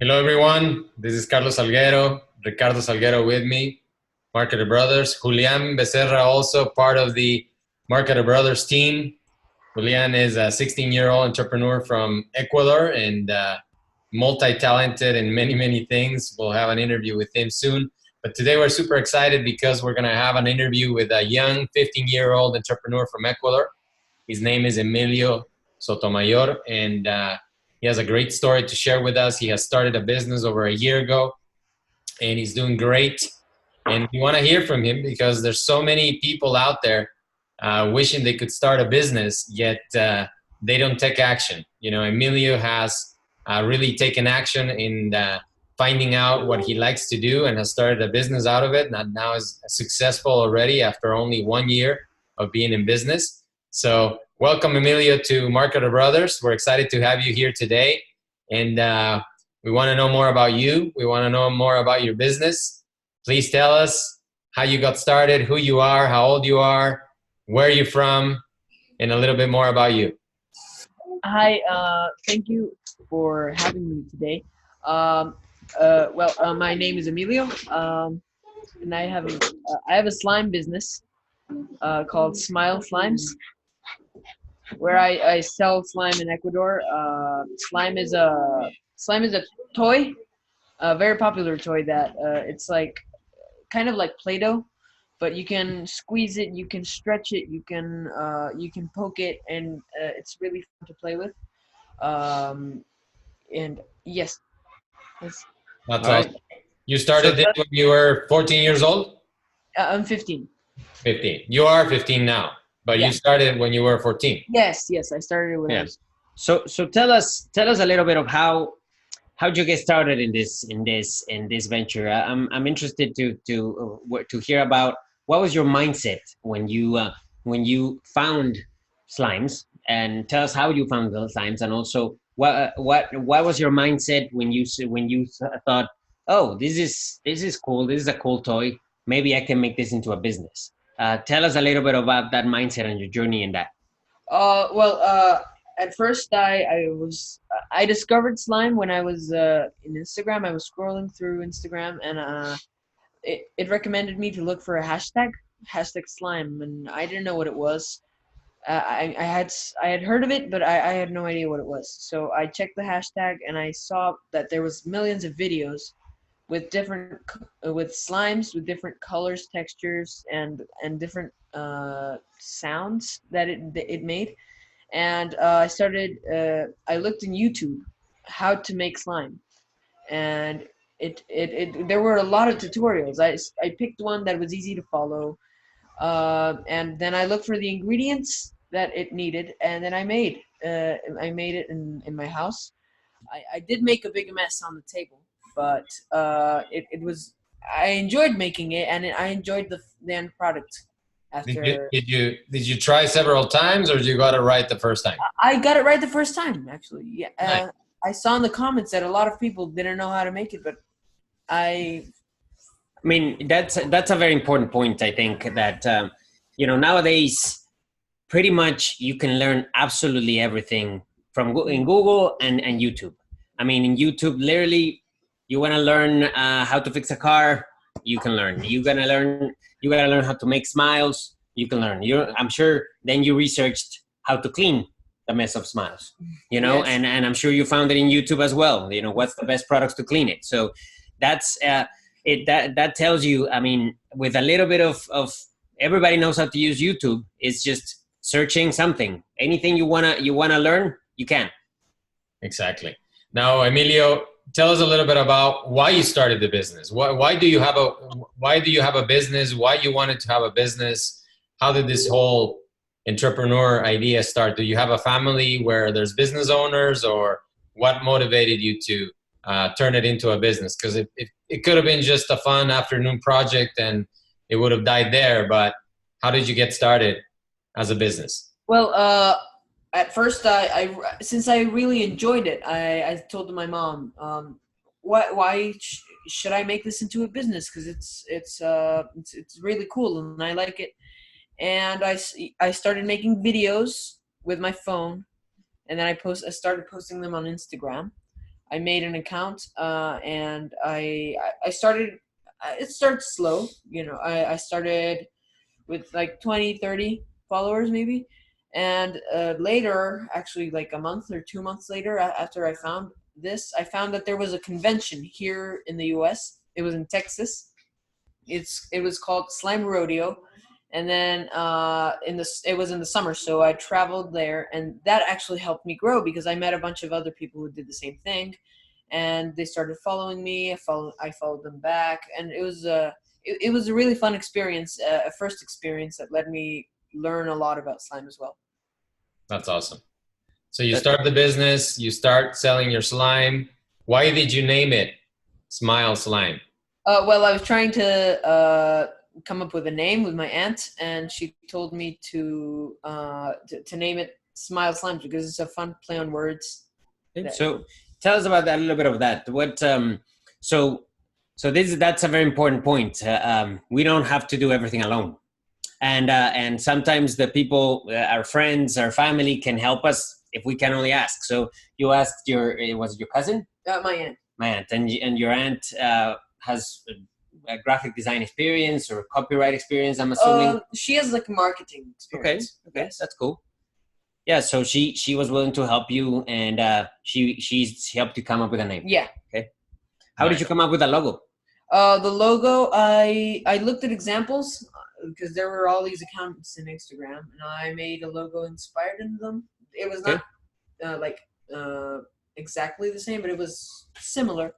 Hello, everyone. This is Carlos Salguero, Ricardo Salguero with me, Marketer Brothers. Julian Becerra, also part of the Marketer Brothers team. Julian is a 16-year-old entrepreneur from Ecuador and multi-talented in many, many things. We'll have an interview with him soon. But today we're super excited because we're going to have an interview with a young 15-year-old entrepreneur from Ecuador. His name is Emilio Sotomayor, and he has a great story to share with us. He has started a business over a year ago, and he's doing great. And we want to hear from him because there's so many people out there wishing they could start a business, yet they don't take action. You know, Emilio has really taken action in finding out what he likes to do and has started a business out of it. And now is successful already after only 1 year of being in business. So welcome, Emilio, to Marketer Brothers. We're excited to have you here today. And we want to know more about you. We want to know more about your business. Please tell us how you got started, who you are, how old you are, where you're from, and a little bit more about you. Hi, thank you for having me today. My name is Emilio, and I have a slime business called Smile Slimes, where I sell slime in Ecuador. Slime is a toy, a very popular toy that it's like kind of like Play-Doh, but you can squeeze it, you can stretch it, you can poke it, and it's really fun to play with. Um, and yes, that's That's All right. awesome. You So started this when you were 14 years old? I'm 15. 15. You are 15 now, but you Yeah. started when you were 14. Yes. I started when I yeah. was. So tell us a little bit of how'd you get started in this venture. I'm interested to hear about what was your mindset when you found slimes, and tell us how you found the slimes, and also what was your mindset when you thought, oh, this is cool, this is a cool toy, maybe I can make this into a business. Tell us a little bit about that mindset and your journey in that. Well, at first I discovered slime when I was in Instagram. I was scrolling through Instagram, and it recommended me to look for a hashtag slime, and I didn't know what it was. I had heard of it, but I had no idea what it was. So I checked the hashtag, and I saw that there was millions of videos with with slimes with different colors, textures, and different sounds that it made. And I looked in YouTube how to make slime, and there were a lot of tutorials. I picked one that was easy to follow, and then I looked for the ingredients that it needed, and then I made it in my house. I did make a big mess on the table, but it was I enjoyed making it, and I enjoyed the end product. Did you, After did you did you try several times, or you got it right the first time? I got it right the first time, actually. Yeah, Nice. I saw in the comments that a lot of people didn't know how to make it, but I I mean, that's a very important point. I think that nowadays, pretty much you can learn absolutely everything from in Google and YouTube. I mean, in YouTube, literally, you want to learn how to fix a car, you can learn. You gotta learn how to make smiles, you can learn. I'm sure then you researched how to clean the mess of smiles. yes. And I'm sure you found it in YouTube as well. What's the best products to clean it. So that's it. That tells you. I mean, with a little bit of everybody knows how to use YouTube. It's just searching something. Anything you wanna learn, you can. Exactly. Now, Emilio, tell us a little bit about why you started the business. Why do you have a business? Why you wanted to have a business? How did this whole entrepreneur idea start? Do you have a family where there's business owners, or what motivated you to turn it into a business? Because it could have been just a fun afternoon project and it would have died there. But how did you get started as a business? Well, at first, since I really enjoyed it, I told my mom, why should I make this into a business? Because it's really cool and I like it. And I started making videos with my phone, and then I started posting them on Instagram. I made an account, and I started. It starts slow, I started with like 20, 30 followers maybe, and later, actually like a month or 2 months later, after I found this, I found that there was a convention here in the U.S. It was in Texas. It was called Slime Rodeo, and then it was in the summer, so I traveled there, and that actually helped me grow because I met a bunch of other people who did the same thing, and they started following me. I followed them back, and it was a really fun experience, a first experience that let me learn a lot about slime as well. That's awesome. So you start the business, you start selling your slime. Why did you name it Smile Slime? Well, I was trying to come up with a name with my aunt, and she told me to name it Smile Slime because it's a fun play on words. So tell us about that, a little bit of that. That's a very important point. We don't have to do everything alone, and sometimes the people, our friends, our family, can help us if we can only ask. So you asked was it your cousin? My aunt, and your aunt has a graphic design experience or copyright experience, I'm assuming. She has like marketing experience. Okay, yes. That's cool. Yeah, so she was willing to help you, and she helped you come up with a name. Yeah. Okay. How did you come up with a logo? The logo, I looked at examples because there were all these accounts in Instagram, and I made a logo inspired in them. It was not exactly the same, but it was similar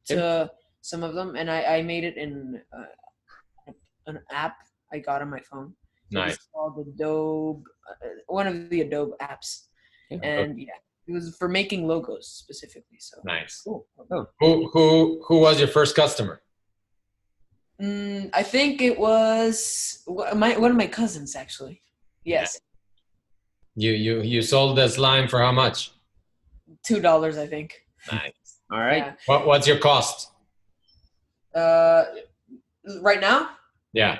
to some of them, and I made it in an app I got on my phone. Nice. It's called Adobe, one of the Adobe apps, and it was for making logos specifically. So nice. Cool. Who was your first customer? I think it was one of my cousins, actually. Yes. Yeah. You sold the slime for how much? $2, I think. Nice. All right. Yeah. What's your cost? Right now? Yeah.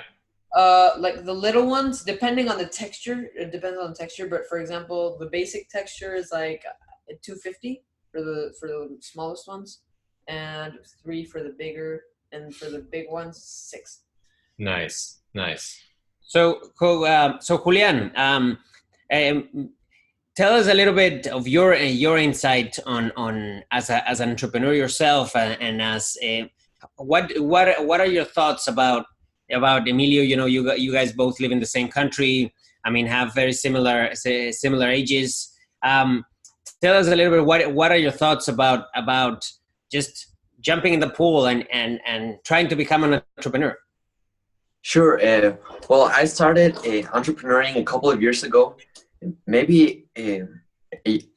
Like the little ones, depending on the texture, it depends on the texture. But for example, the basic texture is like $250 for the smallest ones, and $3 for the bigger, and for the big ones, $6. Nice. So Julian, tell us a little bit of your insight on as an entrepreneur yourself, and as what are your thoughts about Emilio? You guys both live in the same country. I mean, have very similar ages. Tell us a little bit what are your thoughts about just jumping in the pool and trying to become an entrepreneur? Sure. Well, I started entrepreneuring a couple of years ago. Maybe a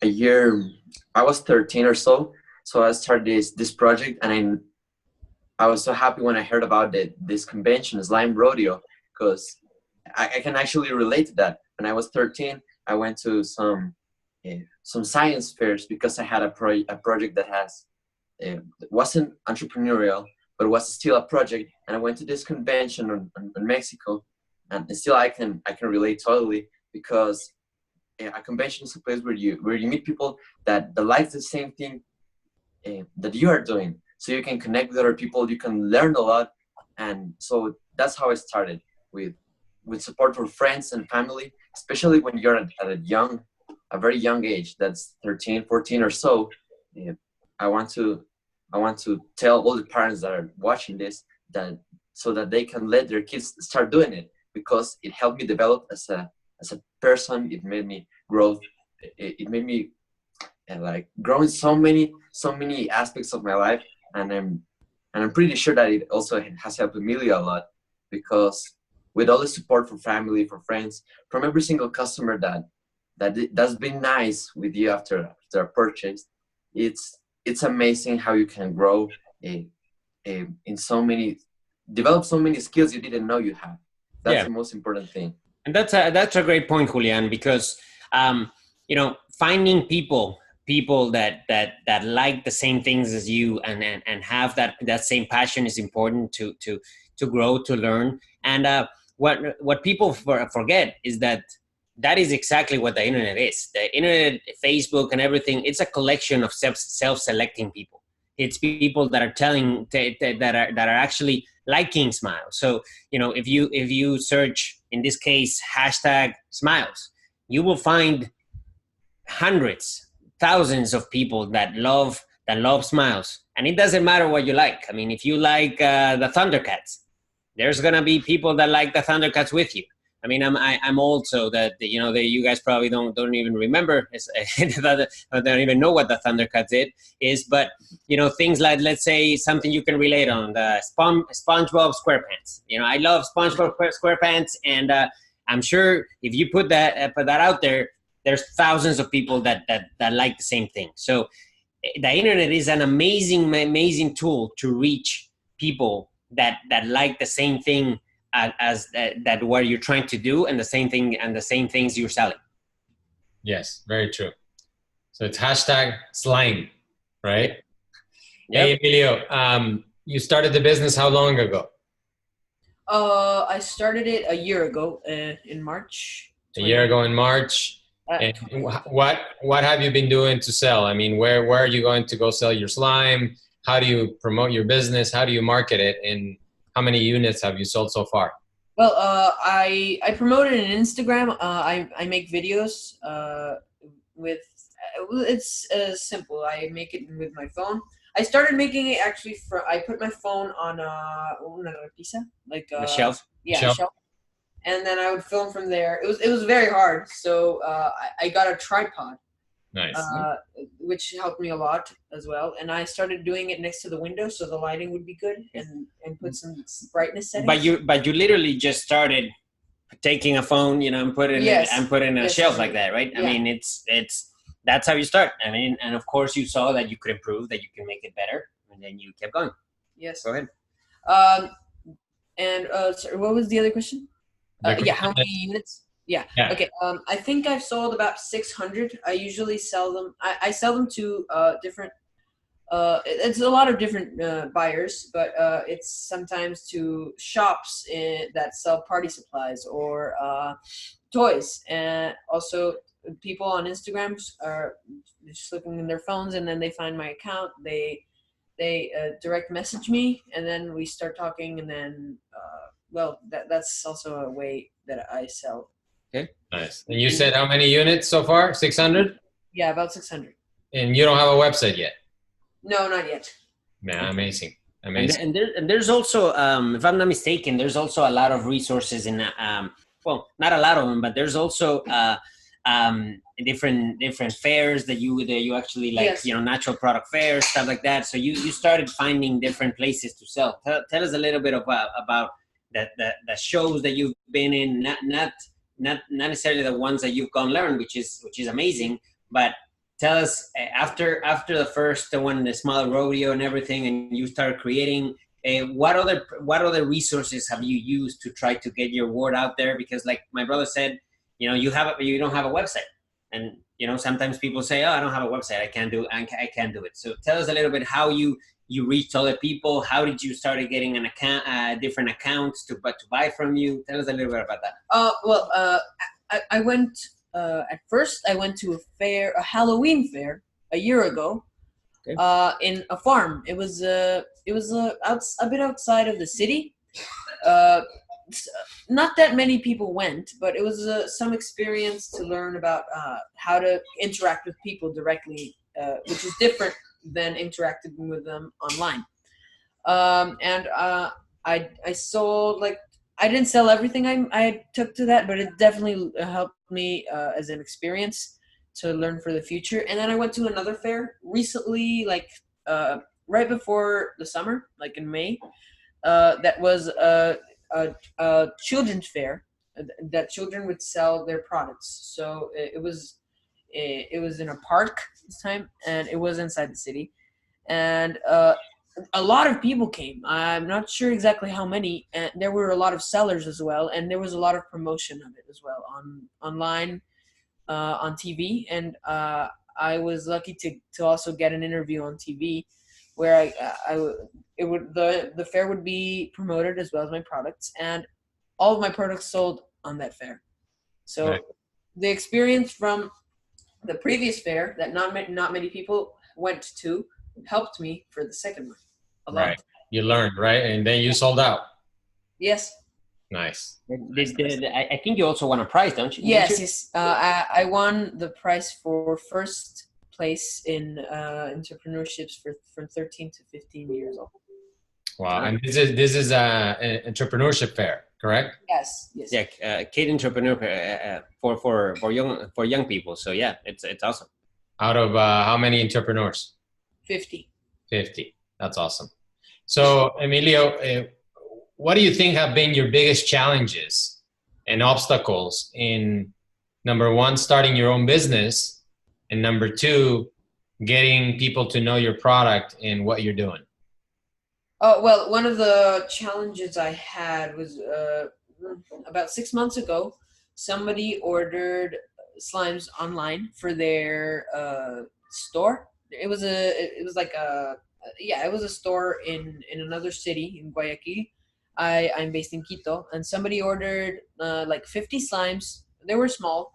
year. I was 13 or so. So I started this project, and I was so happy when I heard about this convention, Slime Rodeo, because I can actually relate to that. When I was 13, I went to some science fairs because I had a project that wasn't entrepreneurial, but was still a project. And I went to this convention in Mexico, and still I can relate totally, because a convention is a place where you meet people that like the same thing that you are doing. So you can connect with other people, you can learn a lot. And so that's how I started, with support for friends and family, especially when you're at a very young age, that's 13, 14 or so. I want to tell all the parents that are watching this so that they can let their kids start doing it, because it helped me develop as a person. It made me grow. It made me like grow in so many aspects of my life. And I'm pretty sure that it also has helped Emilio a lot, because with all the support from family, from friends, from every single customer that's been nice with you after a purchase, it's amazing how you can grow develop so many skills you didn't know you have. That's the most important thing. And that's a great point, Julian, because finding people that like the same things as you and have that same passion is important to grow, to learn. And what people forget is that that is exactly what the internet is. The internet, Facebook, and everything, it's a collection of self-selecting people. It's people that are that are actually liking smiles. So, if you search, in this case, hashtag smiles, you will find hundreds, thousands of people that love smiles. And it doesn't matter what you like. I mean, if you like the Thundercats, there's gonna be people that like the Thundercats with you. I mean, I'm old, so that you guys probably don't even remember. They don't even know what the Thundercats is. But things like, let's say, something you can relate on, the SpongeBob SquarePants. I love SpongeBob SquarePants, and I'm sure if you put that out there, there's thousands of people that like the same thing. So the internet is an amazing tool to reach people that like the same thing as that what you're trying to do, and the same things you're selling. Yes, very true. So it's hashtag slime, right? Yep. Hey, Emilio, you started the business how long ago? I started it a year ago in March. A year ago in March. And what have you been doing to sell? I mean, where are you going to go sell your slime? How do you promote your business? How do you market it? And how many units have you sold so far? Well, I promote it in Instagram. I make videos with, it's simple. I make it with my phone. I started making it actually I put my phone on una repisa, like a shelf. Yeah, shelf. And then I would film from there. It was very hard, so I got a tripod. Nice. Which helped me a lot as well. And I started doing it next to the window so the lighting would be good, and put some brightness settings. But you literally just started taking a phone, and putting a shelf like that, right? Yeah. I mean, it's that's how you start. I mean, and of course you saw that you could improve, that you can make it better, and then you kept going. Yes. Go ahead. Sorry, what was the other question? How many units? Yeah. Okay. I think I've sold about 600. I usually sell them. I sell them to different. It's a lot of different buyers, but it's sometimes to shops that sell party supplies or toys, and also people on Instagram are just looking in their phones, and then they find my account. They direct message me, and then we start talking, and then that's also a way that I sell. Okay. Nice. And you said how many units so far? 600? Yeah, about 600. And you don't have a website yet? No, not yet. Yeah, amazing. And there's also, if I'm not mistaken, there's also a lot of resources in, well, not a lot of them, but there's also different fairs that you actually like, yes. Natural product fairs, stuff like that. So you started finding different places to sell. Tell us a little bit about the shows that you've been in, not necessarily the ones that you've gone learn, which is amazing, but tell us after the first one, the small rodeo and everything, and you started creating, what other resources have you used to try to get your word out there? Because like my brother said, you don't have a website, and sometimes people say, oh, I don't have a website, I can't do it. So tell us a little bit how you reached other people. How did you start getting an account, different accounts to buy from you? Tell us a little bit about that. I went at first. I went to a Halloween fair a year ago, okay. In a farm. It was a bit outside of the city. Not that many people went, but it was some experience to learn about how to interact with people directly, which is different than interacting with them online. And I sold, like, I didn't sell everything I took to that, but it definitely helped me as an experience to learn for the future. And then I went to another fair recently, like right before the summer, like in May. That was a children's fair that children would sell their products. So it was in a park this time, and it was inside the city, and a lot of people came. I'm not sure exactly how many, and there were a lot of sellers as well, and there was a lot of promotion of it as well online, on TV, and I was lucky to also get an interview on TV, where the fair would be promoted as well as my products, and all of my products sold on that fair. So. Right. the experience from the previous fair that not many people went to helped me for the second one a lot. Right. You learned, right? And then you sold out. Yes. Nice. I think you also won a prize, don't you? Yes, yes. I won the prize for first place in entrepreneurships from 13 to 15 years old. Wow. And this is an entrepreneurship fair, correct? Yes, yes. Yeah, kid entrepreneur for young people. So yeah, it's awesome. Out of how many entrepreneurs? 50. 50. That's awesome. So, Emilio, what do you think have been your biggest challenges and obstacles in, number one, starting your own business, and number two, getting people to know your product and what you're doing? Oh, well, one of the challenges I had was about 6 months ago, somebody ordered slimes online for their store. It was a store in another city in Guayaquil. I'm based in Quito, and somebody ordered like 50 slimes. They were small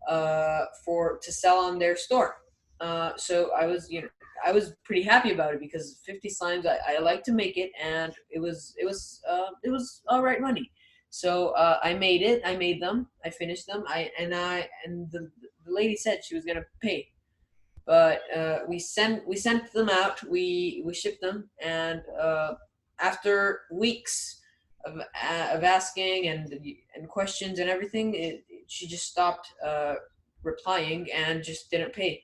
to sell on their store. So I was pretty happy about it because 50 slimes, I like to make it, and it was all right money. So I made them, I finished them, and the lady said she was gonna pay, but we sent them out, we shipped them, and after weeks of asking and questions and everything, she just stopped replying and just didn't pay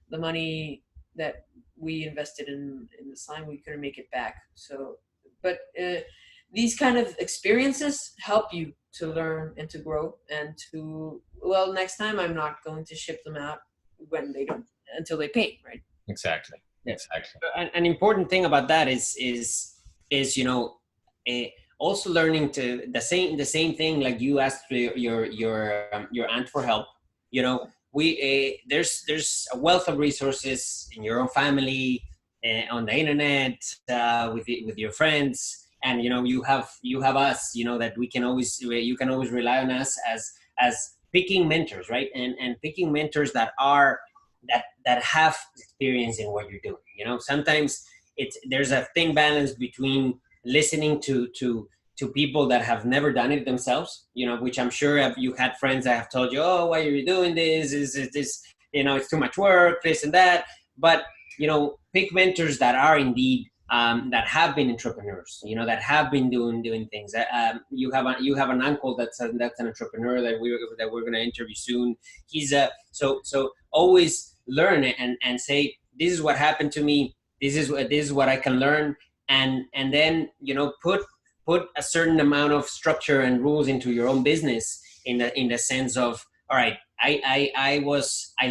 the money that we invested in the slime. We couldn't make it back. So, but these kind of experiences help you to learn and to grow and to, well, next time I'm not going to ship them out when they don't, until they pay, right? Exactly. Exactly. An important thing about that is also learning to the same thing, like you asked your aunt for help. There's a wealth of resources in your own family, on the internet, with your friends, and you have us, that you can always rely on us as picking mentors, right? And picking mentors that have experience in what you're doing. Sometimes there's a thin balance between listening to people that have never done it themselves, which I'm sure you had friends that have told you, oh, why are you doing this? Is this, it's too much work, this and that. But, pick mentors that are indeed, that have been entrepreneurs, that have been doing things. You have an uncle that's an entrepreneur that we're going to interview soon. He's so always learn and say, this is what happened to me. This is what I can learn. And then, put a certain amount of structure and rules into your own business in the sense of, all right, I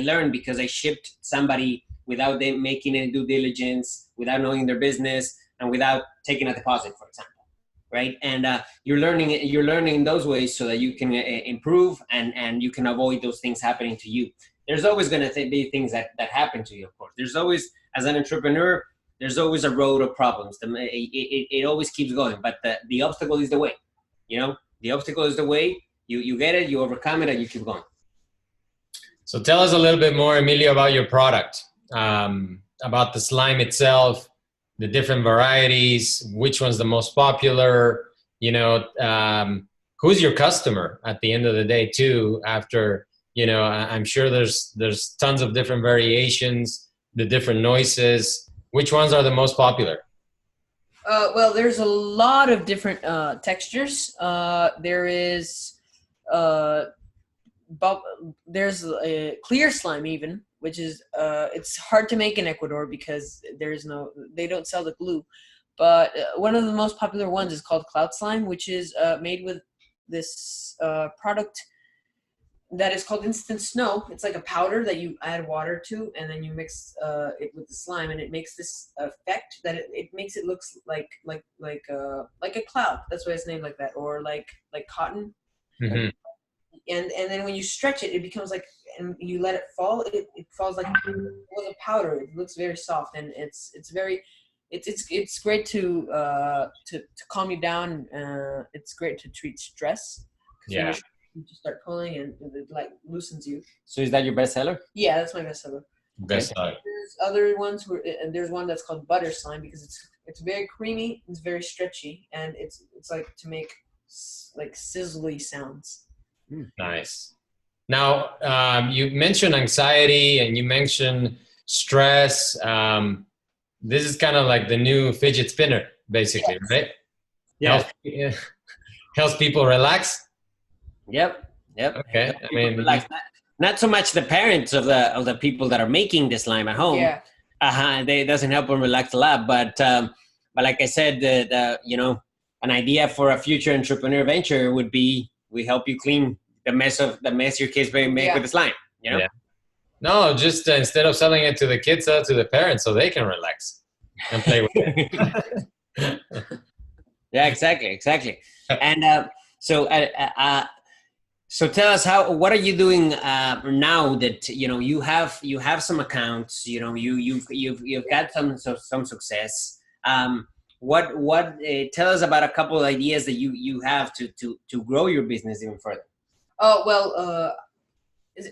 learned because I shipped somebody without them making any due diligence, without knowing their business, and without taking a deposit, for example, right? And you're learning in those ways so that you can improve and you can avoid those things happening to you. There's always going to be things that happen to you, of course. There's always, as an entrepreneur, there's always a road of problems. It always keeps going, but the obstacle is the way. The obstacle is the way. You get it, you overcome it, and you keep going. So tell us a little bit more, Emilio, about your product, about the slime itself, the different varieties, which one's the most popular, who's your customer at the end of the day too, after, I'm sure there's tons of different variations, the different noises. Which ones are the most popular? Well, there's a lot of different textures. There is there's a clear slime even, which is it's hard to make in Ecuador because they don't sell the glue. But one of the most popular ones is called cloud slime, which is made with this product that is called instant snow. It's like a powder that you add water to, and then you mix it with the slime, and it makes this effect that it makes it looks like a cloud. That's why it's named like that, or like cotton. Mm-hmm. And then when you stretch it, it becomes like, and you let it fall, it falls like it was a powder. It looks very soft, and it's great to calm you down. It's great to treat stress. Yeah. you just start pulling and it like loosens you. So is that your bestseller? Yeah, that's my bestseller. Bestseller. There's other ones and there's one that's called butter slime because it's very creamy, it's very stretchy, and it's like to make like sizzly sounds. Nice. Now, you mentioned anxiety and you mentioned stress. This is kind of like the new fidget spinner, basically, right? Yeah. Helps people relax. Yep. Okay. I mean, relax. Not so much the parents of the people that are making the slime at home. Yeah. It doesn't help them relax a lot. But like I said, an idea for a future entrepreneur venture would be we help you clean the mess your kids may make with the slime. You know. Yeah. No, just instead of selling it to the kids, sell it to the parents so they can relax and play with it. Yeah, exactly. And so tell us what are you doing now that you have some accounts, you've got some success. What tell us about a couple of ideas that you have to grow your business even further. Oh well,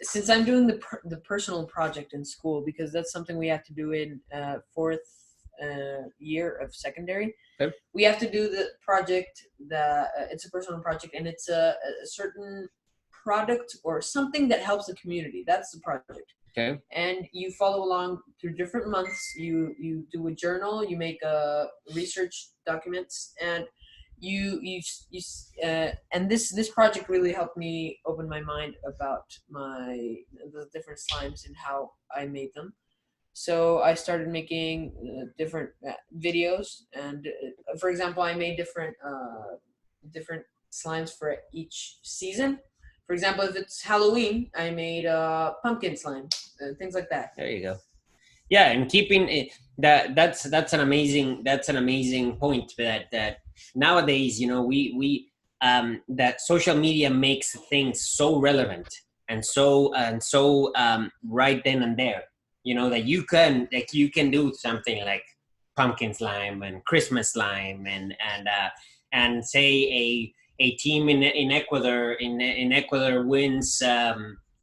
since I'm doing the personal project in school, because that's something we have to do in fourth year of secondary. Okay. We have to do the project. It's a personal project, and it's a certain product or something that helps the community. That's the project. Okay. And you follow along through different months. You do a journal. You make research documents, and and this project really helped me open my mind about the different slimes and how I made them. So I started making different videos, and for example, I made different slimes for each season. For example, if it's Halloween, I made pumpkin slime, things like that. There you go. Yeah, and keeping it, that's an amazing point that nowadays, that social media makes things so relevant and so right then and there. That you can do something like pumpkin slime and Christmas slime and say a team in Ecuador wins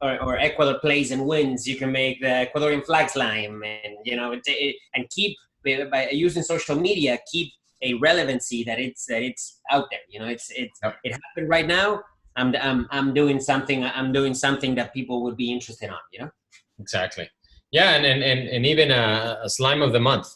or Ecuador plays and wins, you can make the Ecuadorian flag slime and and keep by using social media keep a relevancy that it's out there. It happened right now. I'm doing something that people would be interested on. Exactly. Yeah, and even a slime of the month,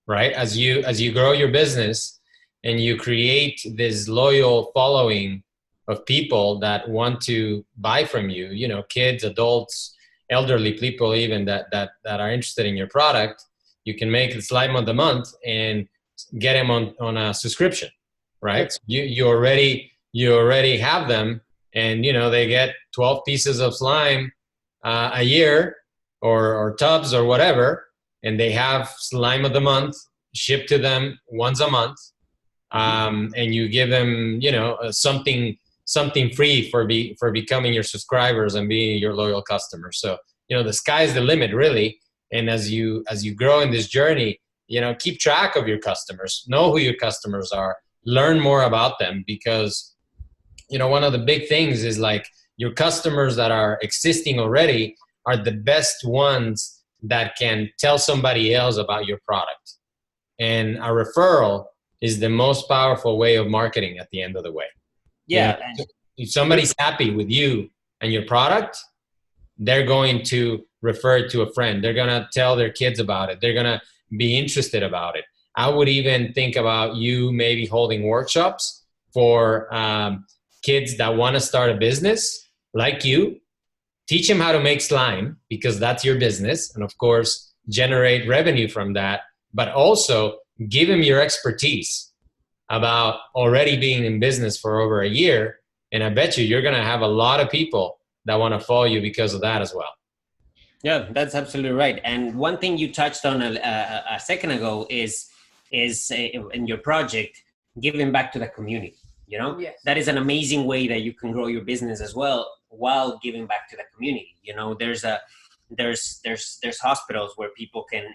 right? As you grow your business and you create this loyal following of people that want to buy from you, kids, adults, elderly people even that are interested in your product, you can make the slime of the month and get them on a subscription, right? So you already have them, and they get 12 pieces of slime a year. Or tubs or whatever, and they have slime of the month shipped to them once a month, and you give them something free for becoming your subscribers and being your loyal customers. So the sky's the limit, really. And as you grow in this journey, keep track of your customers, know who your customers are, learn more about them, because one of the big things is like your customers that are existing already are the best ones that can tell somebody else about your product. And a referral is the most powerful way of marketing at the end of the way. Yeah. If somebody's happy with you and your product, they're going to refer it to a friend. They're going to tell their kids about it. They're going to be interested about it. I would even think about you maybe holding workshops for kids that want to start a business like you. Teach them how to make slime, because that's your business, and of course generate revenue from that, but also give them your expertise about already being in business for over a year, and I bet you're going to have a lot of people that want to follow you because of that as well. Yeah, that's absolutely right. And one thing you touched on a second ago is in your project, giving back to the community. Yes. That is an amazing way that you can grow your business as well while giving back to the community. There's hospitals where people can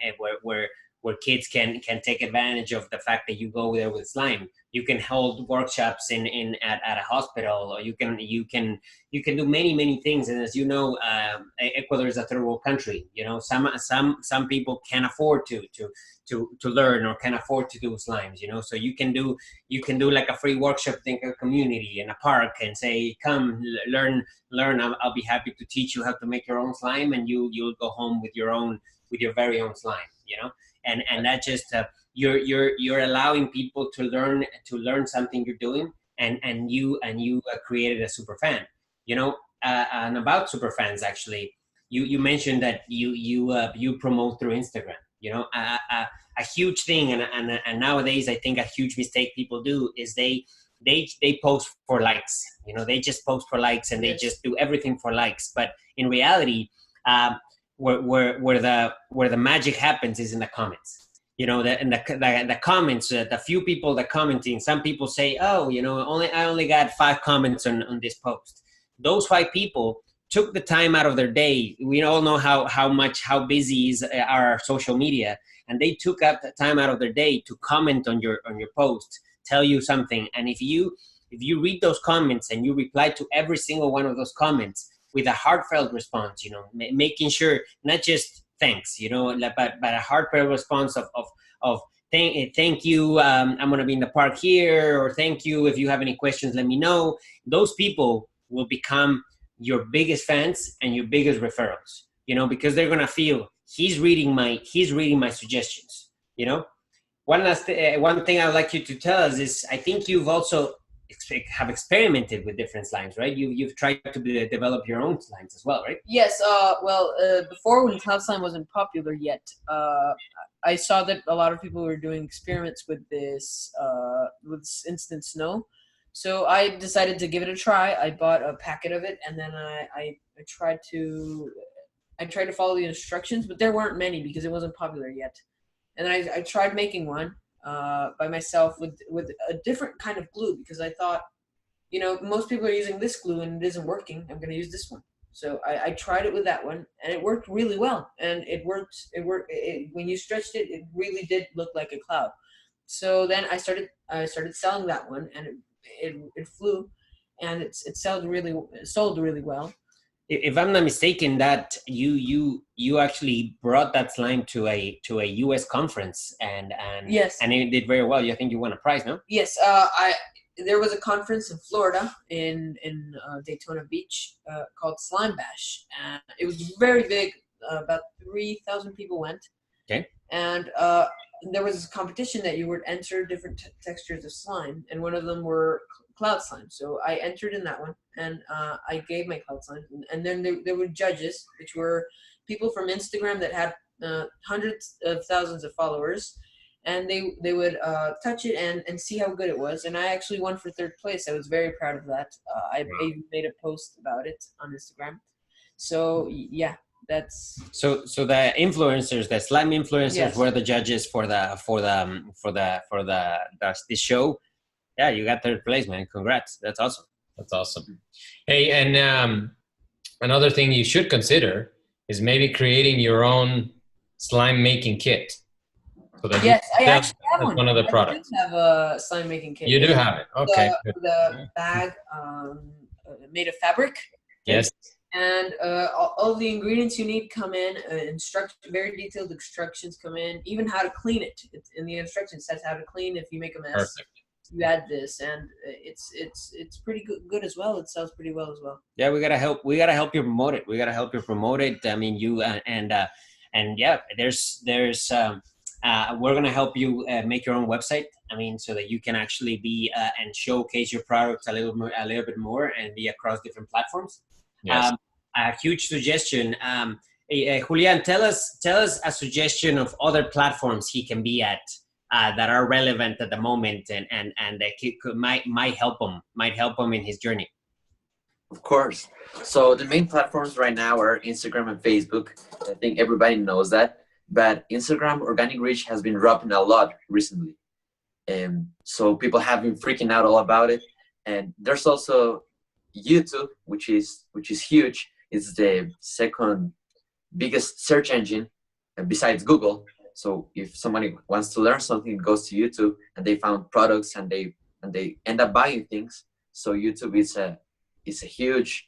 kids can take advantage of the fact that you go there with slime. You can hold workshops at a hospital, or you can do many things. And as you know, Ecuador is a third world country. You know, some people can't afford to learn or can afford to do slimes. You know, so you can do like a free workshop in a community, in a park, and say, come learn. I'll be happy to teach you how to make your own slime, and you'll go home with your very own slime. You know, and that just you're allowing people to learn something you're doing, and you created a super fan. You know, and about super fans, actually, you mentioned that you promote through Instagram. You know, a huge thing, and nowadays I think a huge mistake people do is they post for likes. You know, they just post for likes, and they just do everything for likes. But in reality, where the magic happens is in the comments. You know, the comments, the few people that commenting, some people say, oh, you know, I only got 5 comments on this post. Those 5 people took the time out of their day. We all know how busy is our social media, and they took up the time out of their day to comment on your post, tell you something. And if you read those comments and you reply to every single one of those comments with a heartfelt response, you know, making sure not just thanks, you know, but a heartfelt response of thank you, I'm going to be in the park here, or thank you, if you have any questions, let me know. Those people will become your biggest fans and your biggest referrals, you know, because they're going to feel he's reading my suggestions, you know. One thing I would like you to tell us is, I think you've also have experimented with different slimes, right? You've tried to develop your own slimes as well, right? Yes. Before, when cloud slime wasn't popular yet, I saw that a lot of people were doing experiments with this instant snow. So I decided to give it a try. I bought a packet of it, and then I tried to follow the instructions, but there weren't many because it wasn't popular yet. And then I tried making one by myself with a different kind of glue, because I thought, you know, most people are using this glue and it isn't working. I'm going to use this one. So I tried it with that one, and it worked really well. And it worked. When you stretched it, it really did look like a cloud. So then I started selling that one, and it flew, and it sold really well. If I'm not mistaken, that you actually brought that slime to a US conference, and yes, and it did very well. I think you won a prize, no? Yes, there was a conference in Florida in Daytona Beach called Slime Bash, and it was very big. About 3,000 people went. Okay. And there was a competition that you would enter different textures of slime, and one of them were cloud slime. So I entered in that one, and I gave my cloud slime. And then there were judges, which were people from Instagram that had hundreds of thousands of followers, and they would touch it and see how good it was. And I actually won for 3rd place. I was very proud of that. I even made a post about it on Instagram. So yeah. That's so the influencers, the slime influencers, yes, were the judges for this show. Yeah, you got 3rd place, man. Congrats. That's awesome. That's awesome. Hey, and another thing you should consider is maybe creating your own slime making kit. So that yes, I actually have one. One of the products. I do have a slime making kit. You do have it. Okay. The bag made of fabric. Yes. And all the ingredients you need come in. Very detailed instructions come in. Even how to clean it. It's in the instructions says how to clean if you make a mess. Perfect. You add this, and it's pretty good as well. It sells pretty well as well. Yeah, we gotta help you promote it. I mean, you and yeah, there's we're gonna help you make your own website. I mean, so that you can actually be and showcase your products a little bit more and be across different platforms. Yes. A huge suggestion. Julian, tell us a suggestion of other platforms he can be at that are relevant at the moment and that might help him in his journey. Of course. So the main platforms right now are Instagram and Facebook. I think everybody knows that. But Instagram organic reach has been dropping a lot recently. So people have been freaking out all about it. And there's also YouTube, which is huge. It's the 2nd biggest search engine besides Google. So if somebody wants to learn something, goes to YouTube and they found products and they end up buying things. So YouTube is a huge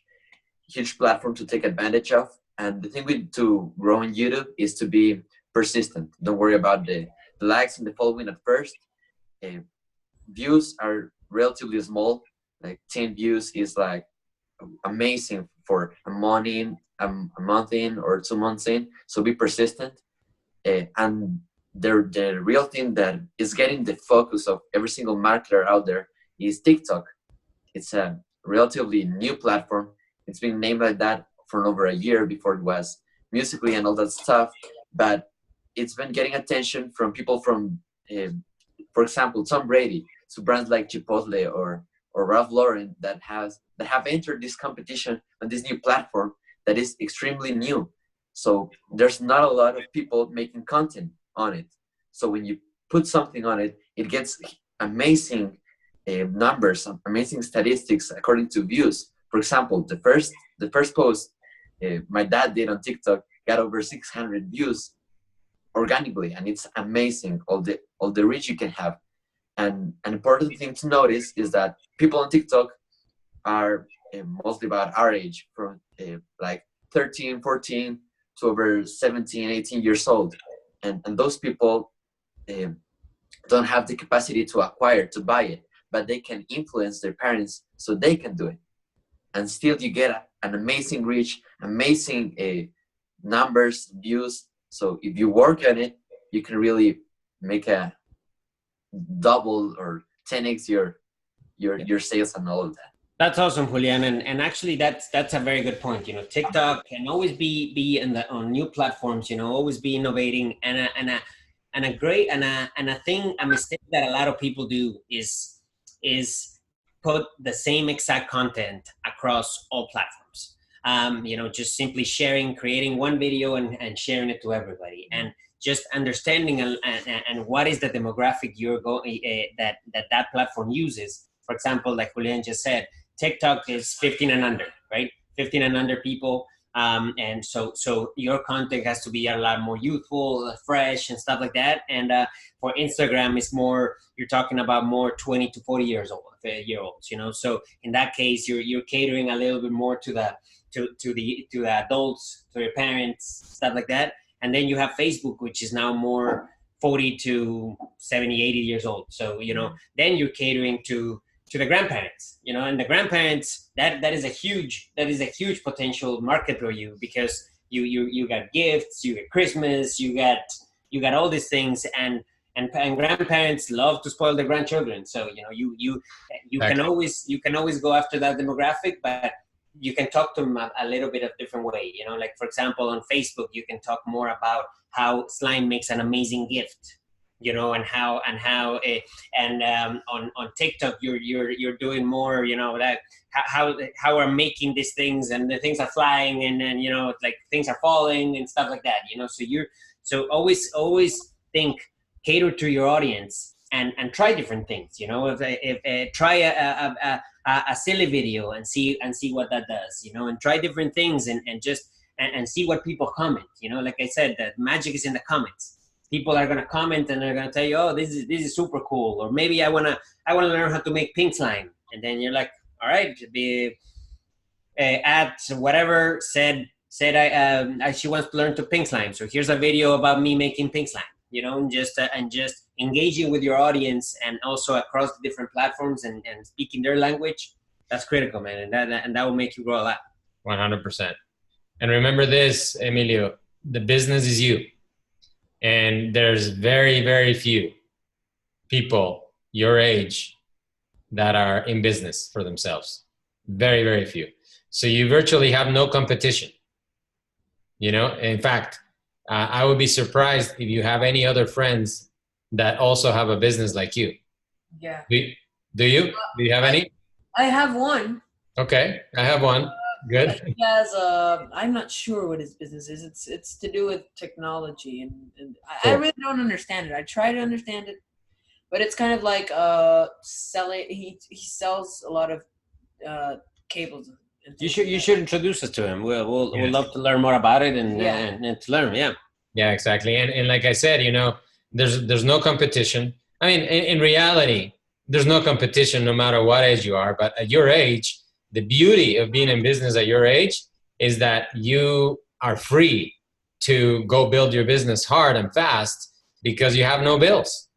platform to take advantage of. And the thing to grow in YouTube is to be persistent. Don't worry about the likes and the following at first. Views are relatively small. Like 10 views is like amazing for a month in or 2 months in. So be persistent. And the real thing that is getting the focus of every single marketer out there is TikTok. It's a relatively new platform. It's been named like that for over a year. Before it was Musical.ly and all that stuff, but it's been getting attention from people from, for example, Tom Brady, to brands like Chipotle or Ralph Lauren that have entered this competition on this new platform that is extremely new. So there's not a lot of people making content on it. So when you put something on it, it gets amazing numbers, amazing statistics according to views. For example, the first post my dad did on TikTok got over 600 views organically, and it's amazing all the reach you can have. And an important thing to notice is that people on TikTok are mostly about our age, from like 13, 14 to over 17, 18 years old. And those people don't have the capacity to acquire, to buy it, but they can influence their parents so they can do it. And still you get an amazing reach, amazing numbers, views. So if you work on it, you can really make a double or 10x your sales and all of that. That's awesome, Julian, and actually that's a very good point. You know, TikTok can always be on new platforms. You know, always be innovating, and a mistake that a lot of people do is put the same exact content across all platforms. You know, just simply creating one video and sharing it to everybody, and just understanding and what is the demographic that platform uses. For example, like Julian just said, TikTok is 15 and under, right? 15 and under people. And so your content has to be a lot more youthful, fresh, and stuff like that. And for Instagram, it's more, you're talking about more 20 to 40 years old, you know. So in that case, you're catering a little bit more to the adults, to your parents, stuff like that. And then you have Facebook, which is now more 40 to 70, 80 years old. So, you know, then you're catering to the grandparents, you know, and the grandparents, that is a huge potential market for you, because you got gifts, you get Christmas, you got all these things, and grandparents love to spoil their grandchildren. So, you know, you can always go after that demographic, but you can talk to them a little bit of different way. You know, like for example, on Facebook, you can talk more about how slime makes an amazing gift. You know, and on TikTok, you're doing more, you know, that how we're making these things, and the things are flying, and you know, like things are falling and stuff like that, you know. So always think, cater to your audience, and try different things, you know. If try a silly video and see what that does, you know, and try different things and see what people comment, you know. Like I said, the magic is in the comments. People are gonna comment and they're gonna tell you, "Oh, this is super cool," or maybe I wanna learn how to make pink slime, and then you're like, "All right, at whatever said she wants to learn to pink slime, so here's a video about me making pink slime," you know, and just engaging with your audience, and also across the different platforms and speaking their language. That's critical, man, and that will make you grow a lot. 100%. And remember this, Emilio: the business is you. And there's very, very few people your age that are in business for themselves. Very, very few. So you virtually have no competition. You know, in fact, I would be surprised if you have any other friends that also have a business like you. Yeah. Do you? Do you have any? I have one. Okay, I have one. Good. He has I'm not sure what his business is. It's to do with technology, and I really don't understand it. I try to understand it, but it's kind of like selling. He sells a lot of cables. You should introduce us to him. We'll love to learn more about it and to learn. Yeah. Yeah, exactly. And like I said, there's no competition. I mean, in reality, there's no competition no matter what age you are. But at your age, the beauty of being in business at your age is that you are free to go build your business hard and fast because you have no bills.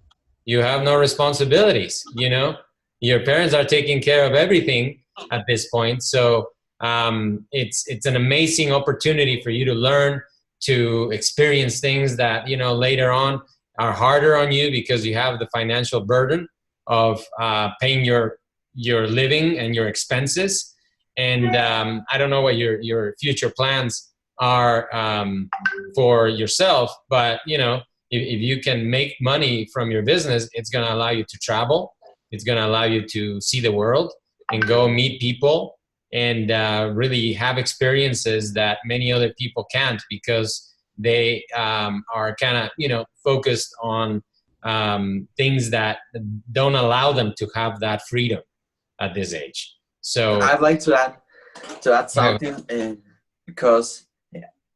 You have no responsibilities. Your parents are taking care of everything at this point. So it's an amazing opportunity for you to learn, to experience things that later on are harder on you because you have the financial burden of paying your living and your expenses. And I don't know what your future plans are for yourself, but if you can make money from your business, it's going to allow you to travel. It's going to allow you to see the world and go meet people and really have experiences that many other people can't because they are kind of, focused on things that don't allow them to have that freedom at this age. So I'd like to add something because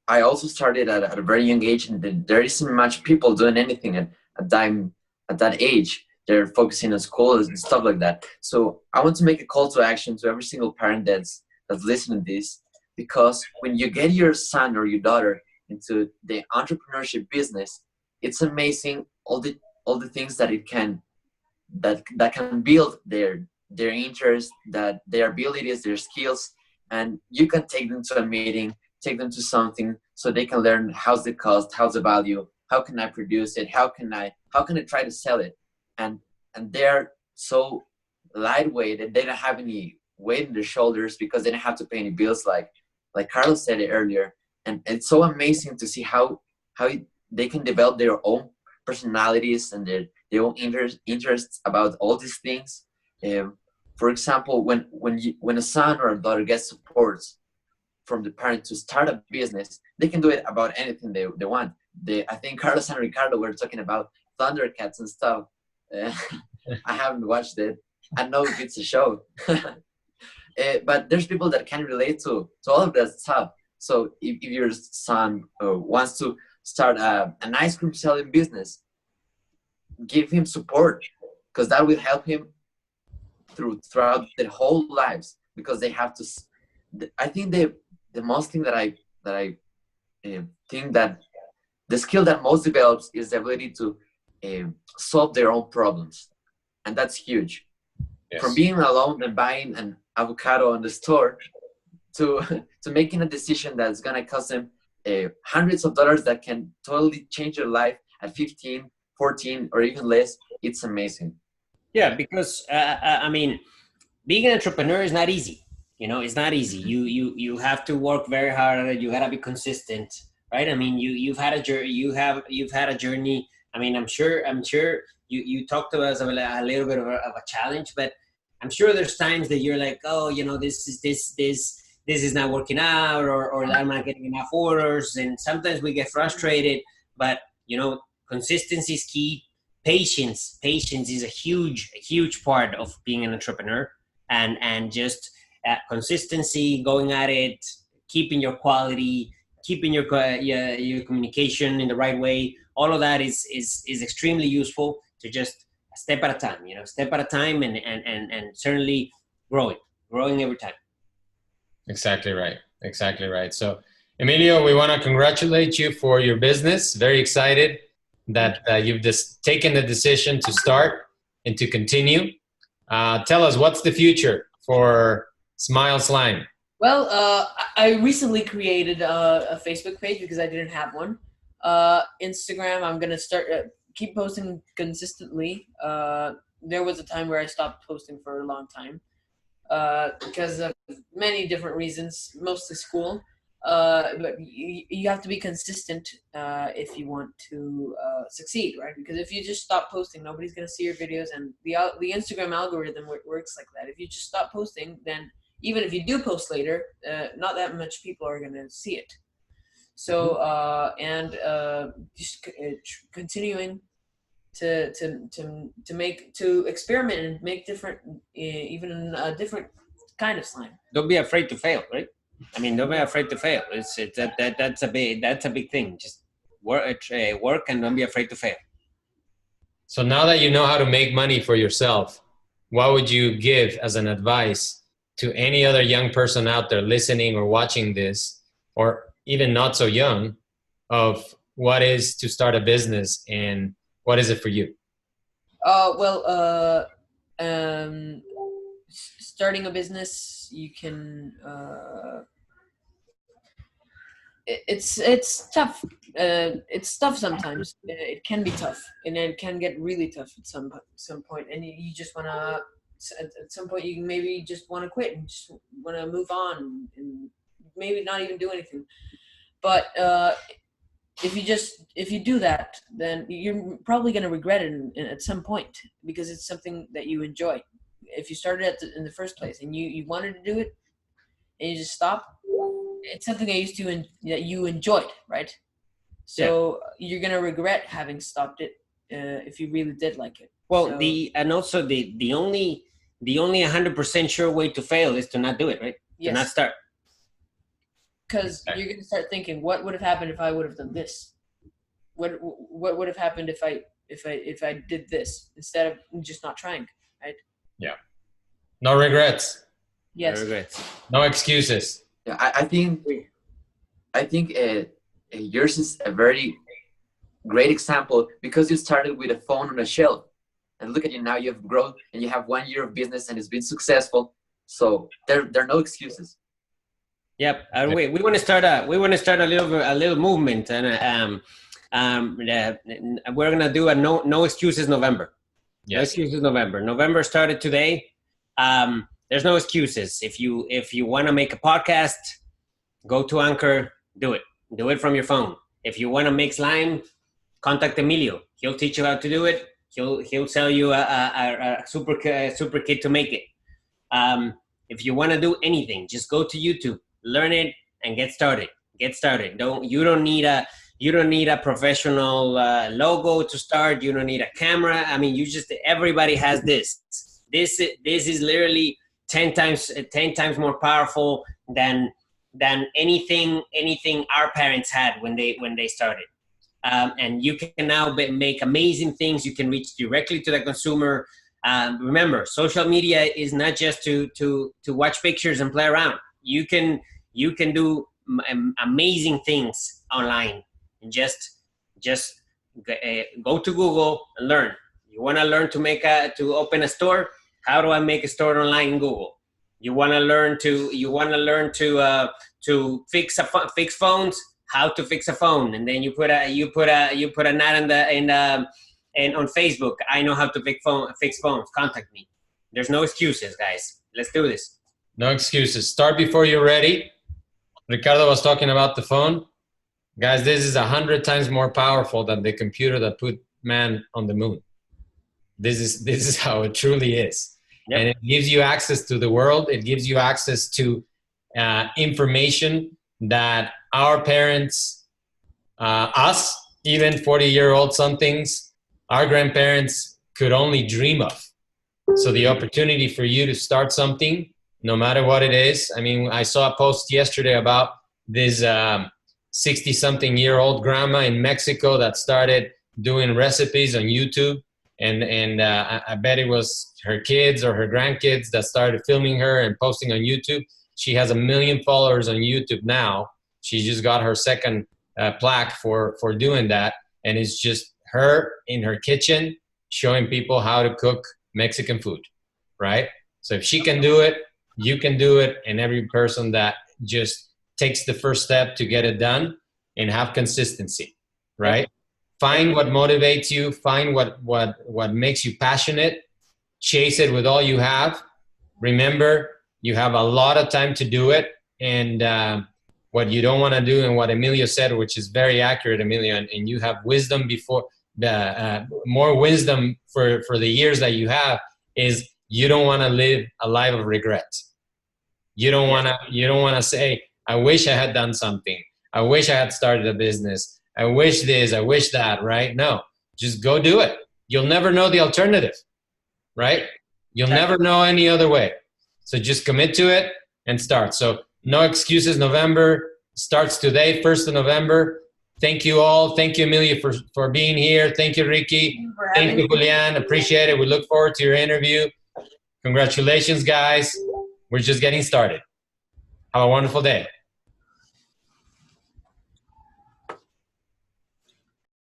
I also started at a very young age, and there isn't much people doing anything at that age. They're focusing on school and stuff like that. So I want to make a call to action to every single parent that's listening to this, because when you get your son or your daughter into the entrepreneurship business, it's amazing all the things that it can that can build their interest, that their abilities, their skills, and you can take them to a meeting, take them to something so they can learn how's the cost, how's the value, how can I produce it, how can I try to sell it, and they're so lightweight and they don't have any weight in their shoulders because they don't have to pay any bills, like Carlos said it earlier. And it's so amazing to see how they can develop their own personalities and their own interests about all these things. For example, when a son or a daughter gets support from the parent to start a business, they can do it about anything they want. I think Carlos and Ricardo were talking about Thundercats and stuff. I haven't watched it. I know it's a show. But there's people that can relate to all of that stuff. So if your son wants to start an ice cream selling business, give him support, because that will help him throughout their whole lives, because they have to. I think the most thing that I think that the skill that most develops is the ability to solve their own problems, and that's huge. Yes. From being alone and buying an avocado in the store to making a decision that's gonna cost them hundreds of dollars that can totally change your life at 15, 14, or even less. It's amazing. Yeah, because I mean, being an entrepreneur is not easy. It's not easy. You have to work very hard. You gotta be consistent, right? I mean, you've had a journey. You've had a journey. I mean, I'm sure you talked to us a little bit of a challenge, but I'm sure there's times that you're like, oh, this is not working out, or I'm not getting enough orders, and sometimes we get frustrated. But consistency is key. Patience is a huge part of being an entrepreneur, and just consistency, going at it, keeping your quality, keeping your communication in the right way. All of that is extremely useful to just step at a time, and certainly growing every time. Exactly right. So Emilio, we want to congratulate you for your business. Very excited that you've just taken the decision to start and to continue. Tell us, what's the future for Smile Slime? Well, I recently created a Facebook page because I didn't have one. Instagram, I'm going to start keep posting consistently. There was a time where I stopped posting for a long time because of many different reasons, mostly school. But you have to be consistent if you want to succeed, right? Because if you just stop posting, nobody's going to see your videos, and the Instagram algorithm works like that. If you just stop posting, then even if you do post later, not that much people are going to see it. So just continuing to experiment and make different, even a different kind of slime. Don't be afraid to fail, right? I mean, don't be afraid to fail. That's a big thing. Just work and don't be afraid to fail. So now that you know how to make money for yourself, what would you give as an advice to any other young person out there listening or watching this, or even not so young, of what is to start a business and what is it for you? Starting a business, you can. It's tough. It's tough sometimes. It can be tough, and it can get really tough at some point. And you just wanna. At some point, you maybe just want to quit and just want to move on, and maybe not even do anything. But if you do that, then you're probably going to regret it at some point, because it's something that you enjoy. If you started in the first place and you wanted to do it and you just stop, it's something that you enjoyed, right? So you're going to regret having stopped it if you really did like it. Well, so, the only 100% sure way to fail is to not do it, right? Yes. To not start. Because you're going to start thinking, what would have happened if I would have done this? What would have happened if I did this instead of just not trying, right? Yeah. No regrets. Yes. No regrets. No excuses. Yeah, I think yours is a very great example, because you started with a phone on a shelf, and look at you now. You have grown and you have 1 year of business and it's been successful. So there are no excuses. Yep. We want to start a little movement, and we're gonna do a no excuses November. Yes. No excuses November. November started today. There's no excuses. If you want to make a podcast, go to Anchor. Do it. Do it from your phone. If you want to make slime, contact Emilio. He'll teach you how to do it. He'll sell you a super kit to make it. If you want to do anything, just go to YouTube. Learn it and get started. You don't need a professional logo to start. You don't need a camera. I mean, everybody has this. This is literally 10 times more powerful than anything our parents had when they started. And you can now make amazing things. You can reach directly to the consumer. Remember, social media is not just to watch pictures and play around. You can do amazing things online, and just go to Google and learn. You want to learn to open a store? How do I make a store online in Google? You want to learn to fix phones? How to fix a phone? And then you put an ad on Facebook. I know how to fix phones. Contact me. There's no excuses, guys. Let's do this. No excuses. Start before you're ready. Ricardo was talking about the phone. Guys, this is 100 times more powerful than the computer that put man on the moon. This is how it truly is. Yep. And it gives you access to the world. It gives you access to information that our parents, us, even 40-year-old somethings, our grandparents could only dream of. So the opportunity for you to start something, no matter what it is. I mean, I saw a post yesterday about this 60-something-year-old grandma in Mexico that started doing recipes on YouTube. And I bet it was her kids or her grandkids that started filming her and posting on YouTube. She has 1 million followers on YouTube now. She just got her second plaque for doing that. And it's just her in her kitchen showing people how to cook Mexican food, right? So if she can do it, you can do it. And every person that just takes the first step to get it done and have consistency, right? Find what motivates you. Find what makes you passionate. Chase it with all you have. Remember, you have a lot of time to do it. And what you don't want to do, and what Emilio said, which is very accurate, Emilio, and you have wisdom before more wisdom for the years that you have, is you don't want to live a life of regret. You don't want to say, I wish I had done something. I wish I had started a business. I wish this, I wish that, right? No, just go do it. You'll never know the alternative, right? You'll never know any other way. So just commit to it and start. So no excuses. November starts today, 1st of November. Thank you all. Thank you, Emilio, for being here. Thank you, Ricky. Thank you, Julian. Appreciate it. We look forward to your interview. Congratulations, guys. We're just getting started. Have a wonderful day.